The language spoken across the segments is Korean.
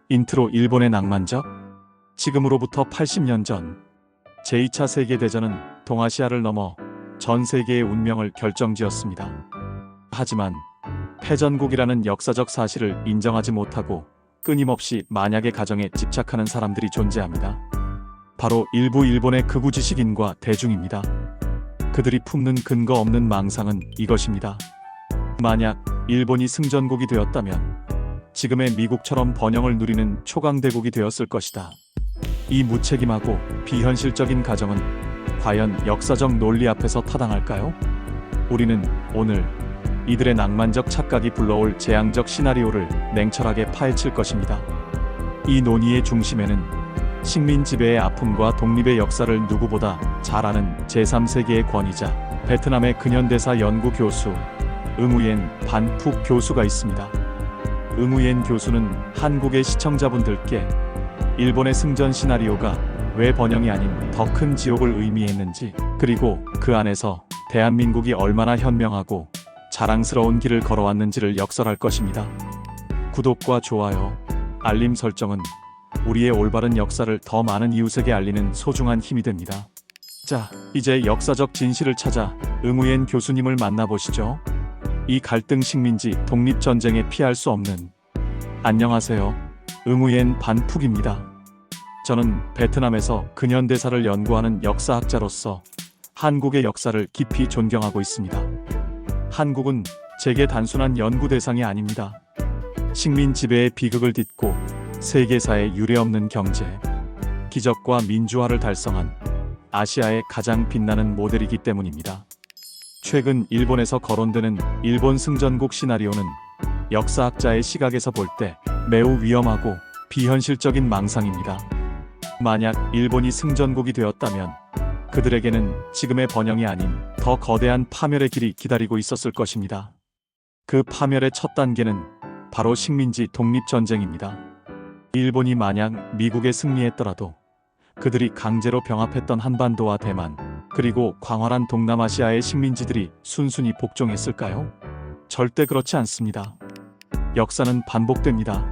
인트로 일본의 낭만적? 지금으로부터 80년 전 제2차 세계대전은 동아시아를 넘어 전 세계의 운명을 결정지었습니다. 하지만 패전국이라는 역사적 사실을 인정하지 못하고 끊임없이 만약의 가정에 집착하는 사람들이 존재합니다. 바로 일부 일본의 극우 지식인과 대중입니다. 그들이 품는 근거 없는 망상은 이것입니다. 만약 일본이 승전국이 되었다면 지금의 미국처럼 번영을 누리는 초강대국이 되었을 것이다. 이 무책임하고 비현실적인 가정은 과연 역사적 논리 앞에서 타당할까요? 우리는 오늘 이들의 낭만적 착각이 불러올 재앙적 시나리오를 냉철하게 파헤칠 것입니다. 이 논의의 중심에는 식민 지배의 아픔과 독립의 역사를 누구보다 잘 아는 제3세계의 권위자, 베트남의 근현대사 연구 교수 응우옌 반푹 교수가 있습니다. 응우옌 교수는 한국의 시청자분들께 일본의 승전 시나리오가 왜 번영이 아닌 더 큰 지옥을 의미했는지, 그리고 그 안에서 대한민국이 얼마나 현명하고 자랑스러운 길을 걸어왔는지를 역설할 것입니다. 구독과 좋아요, 알림 설정은 우리의 올바른 역사를 더 많은 이웃에게 알리는 소중한 힘이 됩니다. 자, 이제 역사적 진실을 찾아 응우옌 교수님을 만나보시죠. 이 갈등 식민지 독립전쟁에 피할 수 없는. 안녕하세요. 응우옌 반푹입니다. 저는 베트남에서 근현대사를 연구하는 역사학자로서 한국의 역사를 깊이 존경하고 있습니다. 한국은 제게 단순한 연구 대상이 아닙니다. 식민 지배의 비극을 딛고 세계사에 유례없는 경제, 기적과 민주화를 달성한 아시아의 가장 빛나는 모델이기 때문입니다. 최근 일본에서 거론되는 일본 승전국 시나리오는 역사학자의 시각에서 볼 때 매우 위험하고 비현실적인 망상입니다. 만약 일본이 승전국이 되었다면 그들에게는 지금의 번영이 아닌 더 거대한 파멸의 길이 기다리고 있었을 것입니다. 그 파멸의 첫 단계는 바로 식민지 독립전쟁입니다. 일본이 만약 미국에 승리했더라도 그들이 강제로 병합했던 한반도와 대만, 그리고 광활한 동남아시아의 식민지들이 순순히 복종했을까요? 절대 그렇지 않습니다. 역사는 반복됩니다.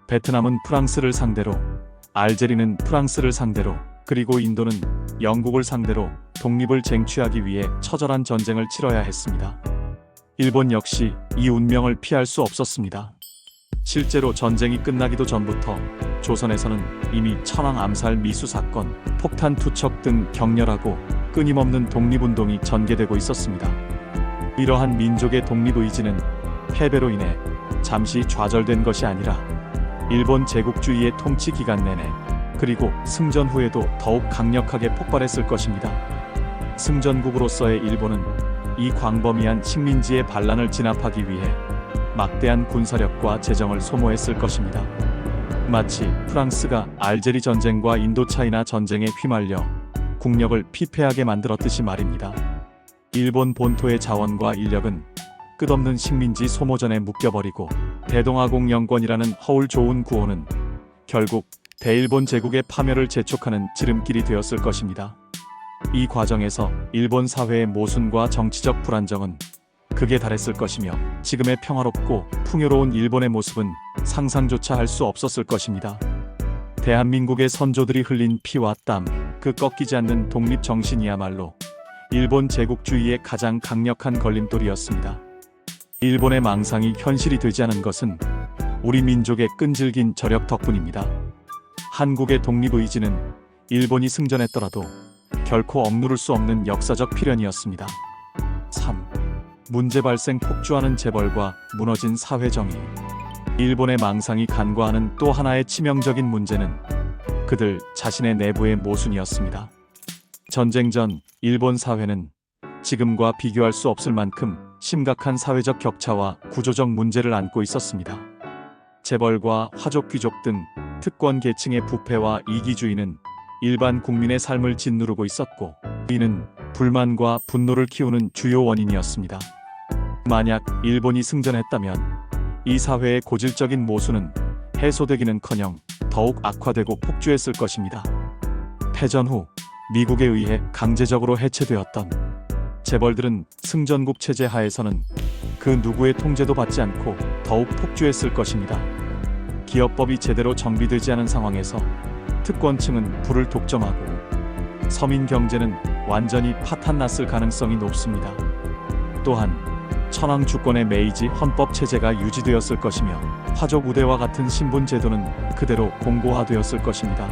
베트남은 프랑스를 상대로, 알제리는 프랑스를 상대로, 그리고 인도는 영국을 상대로 독립을 쟁취하기 위해 처절한 전쟁을 치러야 했습니다. 일본 역시 이 운명을 피할 수 없었습니다. 실제로 전쟁이 끝나기도 전부터 조선에서는 이미 천황 암살 미수 사건, 폭탄 투척 등 격렬하고 끊임없는 독립운동이 전개되고 있었습니다. 이러한 민족의 독립의지는 패배로 인해 잠시 좌절된 것이 아니라 일본 제국주의의 통치 기간 내내, 그리고 승전 후에도 더욱 강력하게 폭발했을 것입니다. 승전국으로서의 일본은 이 광범위한 식민지의 반란을 진압하기 위해 막대한 군사력과 재정을 소모했을 것입니다. 마치 프랑스가 알제리 전쟁과 인도차이나 전쟁에 휘말려 국력을 피폐하게 만들었듯이 말입니다. 일본 본토의 자원과 인력은 끝없는 식민지 소모전에 묶여버리고 대동아공 영권이라는 허울 좋은 구호는 결국 대일본 제국의 파멸을 재촉하는 지름길이 되었을 것입니다. 이 과정에서 일본 사회의 모순과 정치적 불안정은 극에 달했을 것이며 지금의 평화롭고 풍요로운 일본의 모습은 상상조차 할 수 없었을 것입니다. 대한민국의 선조들이 흘린 피와 땀, 그 꺾이지 않는 독립 정신이야말로 일본 제국주의의 가장 강력한 걸림돌이었습니다. 일본의 망상이 현실이 되지 않은 것은 우리 민족의 끈질긴 저력 덕분입니다. 한국의 독립의지는 일본이 승전했더라도 결코 억누를 수 없는 역사적 필연이었습니다. 3. 문제 발생 폭주하는 재벌과 무너진 사회정의. 일본의 망상이 간과하는 또 하나의 치명적인 문제는 그들 자신의 내부의 모순이었습니다. 전쟁 전 일본 사회는 지금과 비교할 수 없을 만큼 심각한 사회적 격차와 구조적 문제를 안고 있었습니다. 재벌과 화족 귀족 등 특권 계층의 부패와 이기주의는 일반 국민의 삶을 짓누르고 있었고, 이는 불만과 분노를 키우는 주요 원인이었습니다. 만약 일본이 승전했다면 이 사회의 고질적인 모순은 해소되기는커녕 더욱 악화되고 폭주했을 것입니다. 패전 후 미국에 의해 강제적으로 해체되었던 재벌들은 승전국 체제 하에서는 그 누구의 통제도 받지 않고 더욱 폭주했을 것입니다. 기업법이 제대로 정비되지 않은 상황에서 특권층은 부를 독점하고 서민 경제는 완전히 파탄났을 가능성이 높습니다. 또한 천황 주권의 메이지 헌법 체제가 유지되었을 것이며 화족 우대와 같은 신분 제도는 그대로 공고화되었을 것입니다.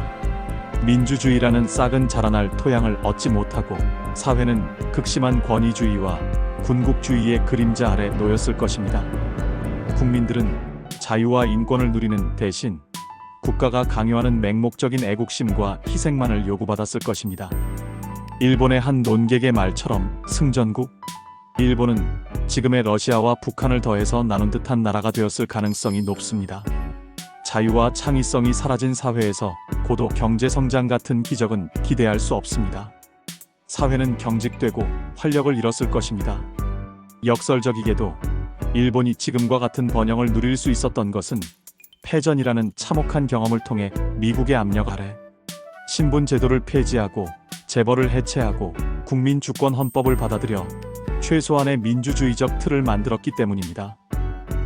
민주주의라는 싹은 자라날 토양을 얻지 못하고 사회는 극심한 권위주의와 군국주의의 그림자 아래 놓였을 것입니다. 국민들은 자유와 인권을 누리는 대신 국가가 강요하는 맹목적인 애국심과 희생만을 요구받았을 것입니다. 일본의 한 논객의 말처럼 승전국? 일본은 지금의 러시아와 북한을 더해서 나눈 듯한 나라가 되었을 가능성이 높습니다. 자유와 창의성이 사라진 사회에서 고도 경제성장 같은 기적은 기대할 수 없습니다. 사회는 경직되고 활력을 잃었을 것입니다. 역설적이게도 일본이 지금과 같은 번영을 누릴 수 있었던 것은 패전이라는 참혹한 경험을 통해 미국의 압력 아래 신분 제도를 폐지하고 재벌을 해체하고 국민 주권 헌법을 받아들여 최소한의 민주주의적 틀을 만들었기 때문입니다.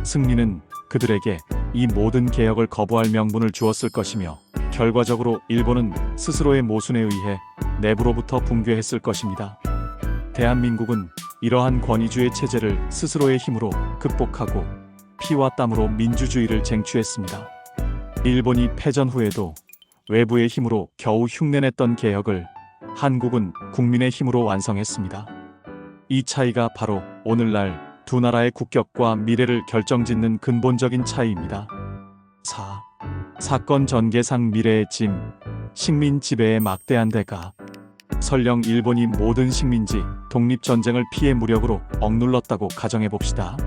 승리는 그들에게 이 모든 개혁을 거부할 명분을 주었을 것이며 결과적으로 일본은 스스로의 모순에 의해 내부로부터 붕괴했을 것입니다. 대한민국은 이러한 권위주의 체제를 스스로의 힘으로 극복하고 피와 땀으로 민주주의를 쟁취했습니다. 일본이 패전 후에도 외부의 힘으로 겨우 흉내냈던 개혁을 한국은 국민의 힘으로 완성했습니다. 이 차이가 바로 오늘날 두 나라의 국격과 미래를 결정짓는 근본적인 차이입니다. 4. 사건 전개상 미래의 짐, 식민 지배의 막대한 대가. 설령 일본이 모든 식민지, 독립전쟁을 피해 무력으로 억눌렀다고 가정해봅시다.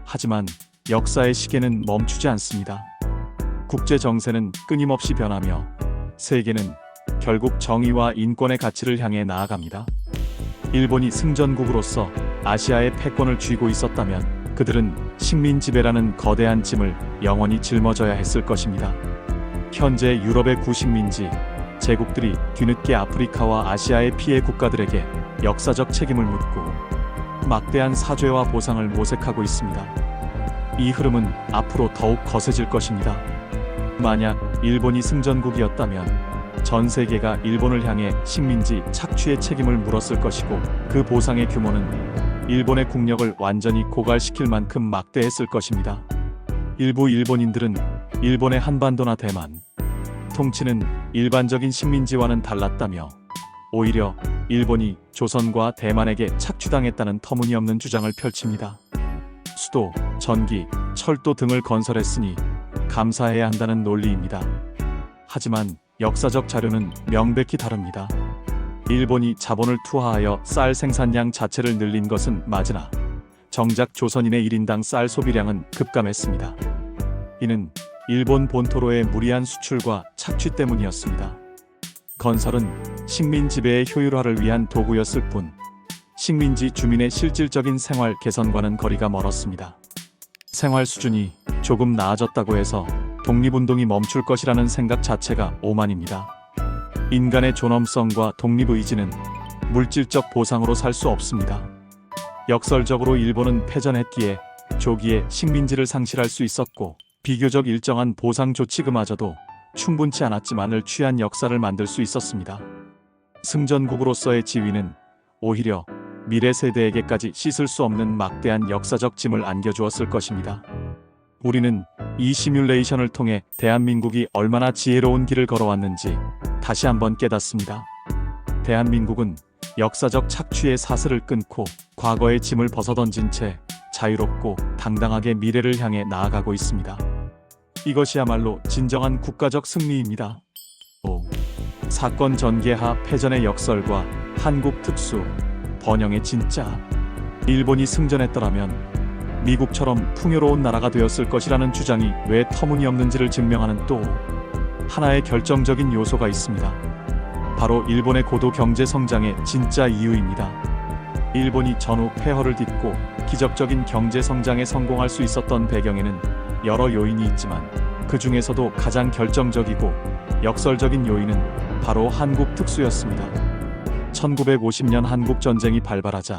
하지만 역사의 시계는 멈추지 않습니다. 국제 정세는 끊임없이 변하며 세계는 결국 정의와 인권의 가치를 향해 나아갑니다. 일본이 승전국으로서 아시아의 패권을 쥐고 있었다면 그들은 식민 지배라는 거대한 짐을 영원히 짊어져야 했을 것입니다. 현재 유럽의 구식민지 제국들이 뒤늦게 아프리카와 아시아의 피해 국가들에게 역사적 책임을 묻고 막대한 사죄와 보상을 모색하고 있습니다. 이 흐름은 앞으로 더욱 거세질 것입니다. 만약 일본이 승전국이었다면 전 세계가 일본을 향해 식민지 착취의 책임을 물었을 것이고 그 보상의 규모는 일본의 국력을 완전히 고갈시킬 만큼 막대했을 것입니다. 일부 일본인들은 일본의 한반도나 대만 통치는 일반적인 식민지와는 달랐다며 오히려 일본이 조선과 대만에게 착취당했다는 터무니없는 주장을 펼칩니다. 수도, 전기, 철도 등을 건설했으니 감사해야 한다는 논리입니다. 하지만 역사적 자료는 명백히 다릅니다. 일본이 자본을 투하하여 쌀 생산량 자체를 늘린 것은 맞으나 정작 조선인의 1인당 쌀 소비량은 급감했습니다. 이는 일본 본토로의 무리한 수출과 착취 때문이었습니다. 건설은 식민 지배의 효율화를 위한 도구였을 뿐 식민지 주민의 실질적인 생활 개선과는 거리가 멀었습니다. 생활 수준이 조금 나아졌다고 해서 독립운동이 멈출 것이라는 생각 자체가 오만입니다. 인간의 존엄성과 독립의지는 물질적 보상으로 살 수 없습니다. 역설적으로 일본은 패전했기에 조기에 식민지를 상실할 수 있었고 비교적 일정한 보상 조치금마저도 충분치 않았지만을 취한 역사를 만들 수 있었습니다. 승전국으로서의 지위는 오히려 미래 세대에게까지 씻을 수 없는 막대한 역사적 짐을 안겨주었을 것입니다. 우리는 이 시뮬레이션을 통해 대한민국이 얼마나 지혜로운 길을 걸어왔는지 다시 한번 깨닫습니다. 대한민국은 역사적 착취의 사슬을 끊고 과거의 짐을 벗어던진 채 자유롭고 당당하게 미래를 향해 나아가고 있습니다. 이것이야말로 진정한 국가적 승리입니다. 5. 사건 전개하 패전의 역설과 한국 특수, 번영의 진짜. 일본이 승전했더라면 미국처럼 풍요로운 나라가 되었을 것이라는 주장이 왜 터무니없는지를 증명하는 또 하나의 결정적인 요소가 있습니다. 바로 일본의 고도 경제 성장의 진짜 이유입니다. 일본이 전후 폐허를 딛고 기적적인 경제 성장에 성공할 수 있었던 배경에는 여러 요인이 있지만 그 중에서도 가장 결정적이고 역설적인 요인은 바로 한국 특수였습니다. 1950년 한국전쟁이 발발하자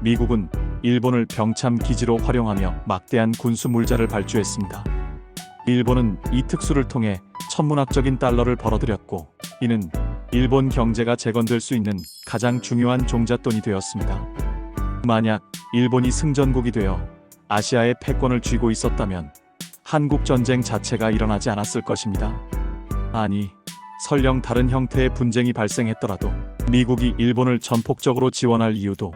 미국은 일본을 병참 기지로 활용하며 막대한 군수 물자를 발주했습니다. 일본은 이 특수를 통해 천문학적인 달러를 벌어들였고, 이는 일본 경제가 재건될 수 있는 가장 중요한 종잣돈이 되었습니다. 만약 일본이 승전국이 되어 아시아의 패권을 쥐고 있었다면 한국 전쟁 자체가 일어나지 않았을 것입니다. 아니, 설령 다른 형태의 분쟁이 발생했더라도 미국이 일본을 전폭적으로 지원할 이유도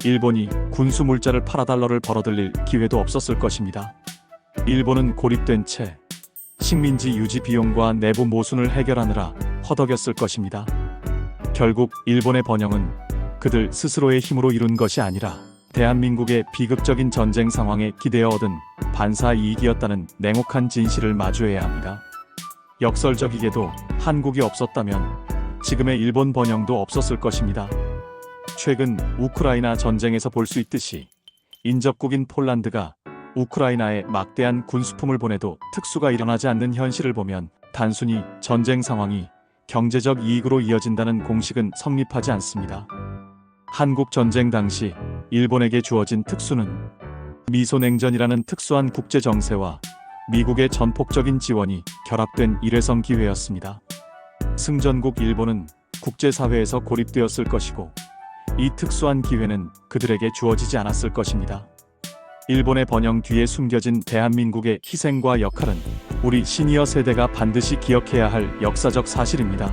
일본이 군수 물자를 팔아 달러를 벌어들일 기회도 없었을 것입니다. 일본은 고립된 채 식민지 유지 비용과 내부 모순을 해결하느라 허덕였을 것입니다. 결국 일본의 번영은 그들 스스로의 힘으로 이룬 것이 아니라 대한민국의 비극적인 전쟁 상황에 기대어 얻은 반사 이익이었다는 냉혹한 진실을 마주해야 합니다. 역설적이게도 한국이 없었다면 지금의 일본 번영도 없었을 것입니다. 최근 우크라이나 전쟁에서 볼 수 있듯이 인접국인 폴란드가 우크라이나에 막대한 군수품을 보내도 특수가 일어나지 않는 현실을 보면 단순히 전쟁 상황이 경제적 이익으로 이어진다는 공식은 성립하지 않습니다. 한국 전쟁 당시 일본에게 주어진 특수는 미소냉전이라는 특수한 국제 정세와 미국의 전폭적인 지원이 결합된 일회성 기회였습니다. 승전국 일본은 국제사회에서 고립되었을 것이고, 이 특수한 기회는 그들에게 주어지지 않았을 것입니다. 일본의 번영 뒤에 숨겨진 대한민국의 희생과 역할은 우리 시니어 세대가 반드시 기억해야 할 역사적 사실입니다.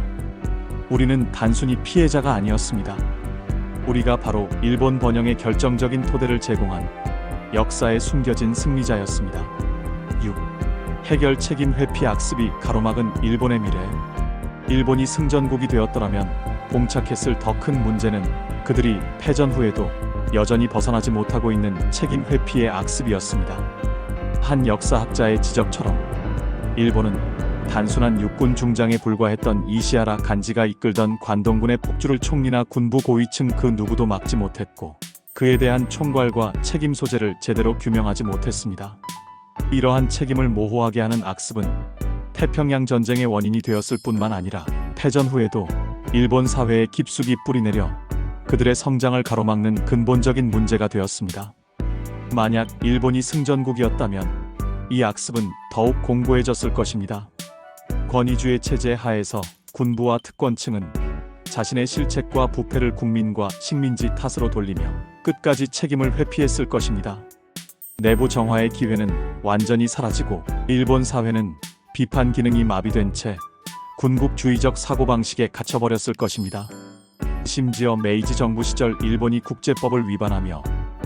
우리는 단순히 피해자가 아니었습니다. 우리가 바로 일본 번영의 결정적인 토대를 제공한 역사에 숨겨진 승리자였습니다. 6. 해결 책임 회피 악습이 가로막은 일본의 미래. 일본이 승전국이 되었더라면 봉착했을 더 큰 문제는 그들이 패전 후에도 여전히 벗어나지 못하고 있는 책임 회피의 악습이었습니다. 한 역사학자의 지적처럼 일본은 단순한 육군 중장에 불과했던 이시하라 간지가 이끌던 관동군의 폭주를 총리나 군부 고위층 그 누구도 막지 못했고, 그에 대한 총괄과 책임 소재를 제대로 규명하지 못했습니다. 이러한 책임을 모호하게 하는 악습은 태평양 전쟁의 원인이 되었을 뿐만 아니라 패전 후에도 일본 사회에 깊숙이 뿌리내려 그들의 성장을 가로막는 근본적인 문제가 되었습니다. 만약 일본이 승전국이었다면 이 악습은 더욱 공고해졌을 것입니다. 권위주의 체제 하에서 군부와 특권층은 자신의 실책과 부패를 국민과 식민지 탓으로 돌리며 끝까지 책임을 회피했을 것입니다. 내부 정화의 기회는 완전히 사라지고 일본 사회는 비판 기능이 마비된 채 군국주의적 사고방식에 갇혀버렸을 것입니다. 심지어 메이지 정부 시절 일본이 국제법을 위반하며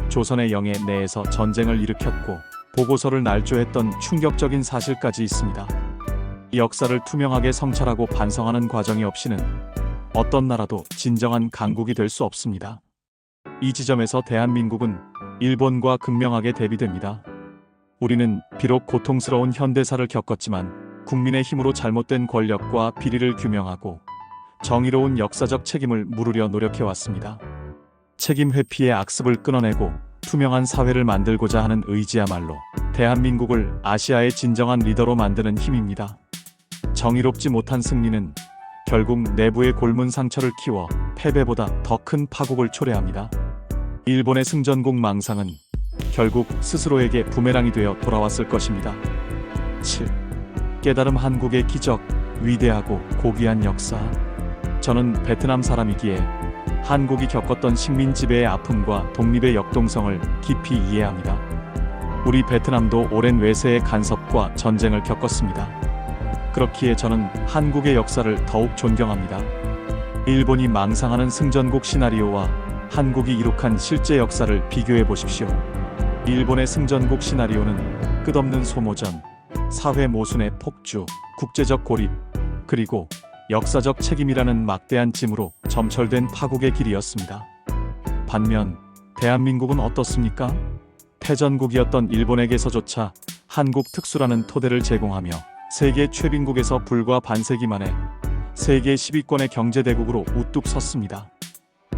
조선의 영해 내에서 전쟁을 일으켰고 보고서를 날조했던 충격적인 사실까지 있습니다. 역사를 투명하게 성찰하고 반성하는 과정이 없이는 어떤 나라도 진정한 강국이 될 수 없습니다. 이 지점에서 대한민국은 일본과 극명하게 대비됩니다. 우리는 비록 고통스러운 현대사를 겪었지만 국민의 힘으로 잘못된 권력과 비리를 규명하고 정의로운 역사적 책임을 물으려 노력해왔습니다. 책임 회피의 악습을 끊어내고 투명한 사회를 만들고자 하는 의지야말로 대한민국을 아시아의 진정한 리더로 만드는 힘입니다. 정의롭지 못한 승리는 결국 내부의 골문 상처를 키워 패배보다 더 큰 파국을 초래합니다. 일본의 승전국 망상은 결국 스스로에게 부메랑이 되어 돌아왔을 것입니다. 7. 깨달음 한국의 기적, 위대하고 고귀한 역사. 저는 베트남 사람이기에 한국이 겪었던 식민 지배의 아픔과 독립의 역동성을 깊이 이해합니다. 우리 베트남도 오랜 외세의 간섭과 전쟁을 겪었습니다. 그렇기에 저는 한국의 역사를 더욱 존경합니다. 일본이 망상하는 승전국 시나리오와 한국이 이룩한 실제 역사를 비교해 보십시오. 일본의 승전국 시나리오는 끝없는 소모전, 사회 모순의 폭주, 국제적 고립, 그리고 역사적 책임이라는 막대한 짐으로 점철된 파국의 길이었습니다. 반면 대한민국은 어떻습니까? 패전국이었던 일본에게서조차 한국 특수라는 토대를 제공하며 세계 최빈국에서 불과 반세기 만에 세계 10위권의 경제대국으로 우뚝 섰습니다.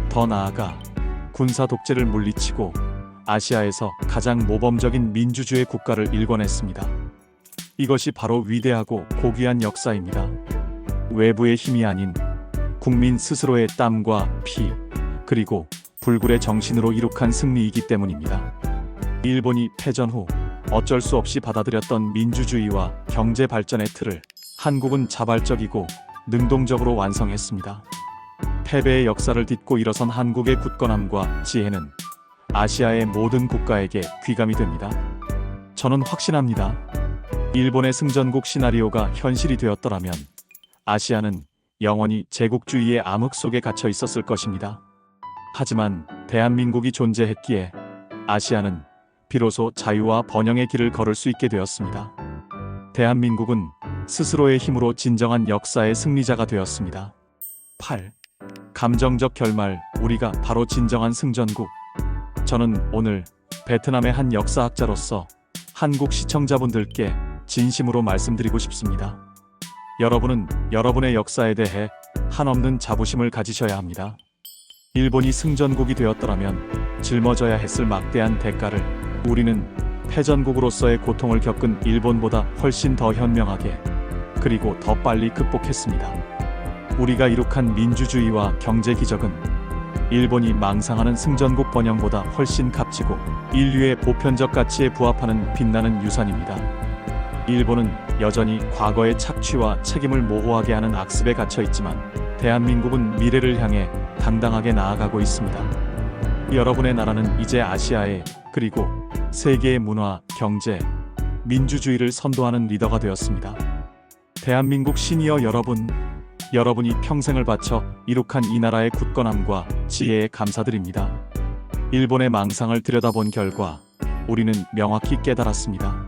더 나아가 군사 독재를 물리치고 아시아에서 가장 모범적인 민주주의 국가를 일궈냈습니다. 이것이 바로 위대하고 고귀한 역사입니다. 외부의 힘이 아닌 국민 스스로의 땀과 피, 그리고 불굴의 정신으로 이룩한 승리이기 때문입니다. 일본이 패전 후 어쩔 수 없이 받아들였던 민주주의와 경제 발전의 틀을 한국은 자발적이고 능동적으로 완성했습니다. 패배의 역사를 딛고 일어선 한국의 굳건함과 지혜는 아시아의 모든 국가에게 귀감이 됩니다. 저는 확신합니다. 일본의 승전국 시나리오가 현실이 되었더라면 아시아는 영원히 제국주의의 암흑 속에 갇혀 있었을 것입니다. 하지만 대한민국이 존재했기에 아시아는 비로소 자유와 번영의 길을 걸을 수 있게 되었습니다. 대한민국은 스스로의 힘으로 진정한 역사의 승리자가 되었습니다. 8. 감정적 결말, 우리가 바로 진정한 승전국. 저는 오늘 베트남의 한 역사학자로서 한국 시청자분들께 진심으로 말씀드리고 싶습니다. 여러분은 여러분의 역사에 대해 한없는 자부심을 가지셔야 합니다. 일본이 승전국이 되었더라면 짊어져야 했을 막대한 대가를 우리는 패전국으로서의 고통을 겪은 일본보다 훨씬 더 현명하게 그리고 더 빨리 극복했습니다. 우리가 이룩한 민주주의와 경제 기적은 일본이 망상하는 승전국 번영보다 훨씬 값지고 인류의 보편적 가치에 부합하는 빛나는 유산입니다. 일본은 여전히 과거의 착취와 책임을 모호하게 하는 악습에 갇혀 있지만 대한민국은 미래를 향해 당당하게 나아가고 있습니다. 여러분의 나라는 이제 아시아의 그리고 세계의 문화, 경제, 민주주의를 선도하는 리더가 되었습니다. 대한민국 시니어 여러분, 여러분이 평생을 바쳐 이룩한 이 나라의 굳건함과 지혜에 감사드립니다. 일본의 망상을 들여다본 결과 우리는 명확히 깨달았습니다.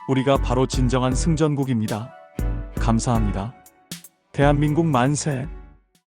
우리가 바로 진정한 승전국입니다. 감사합니다. 대한민국 만세!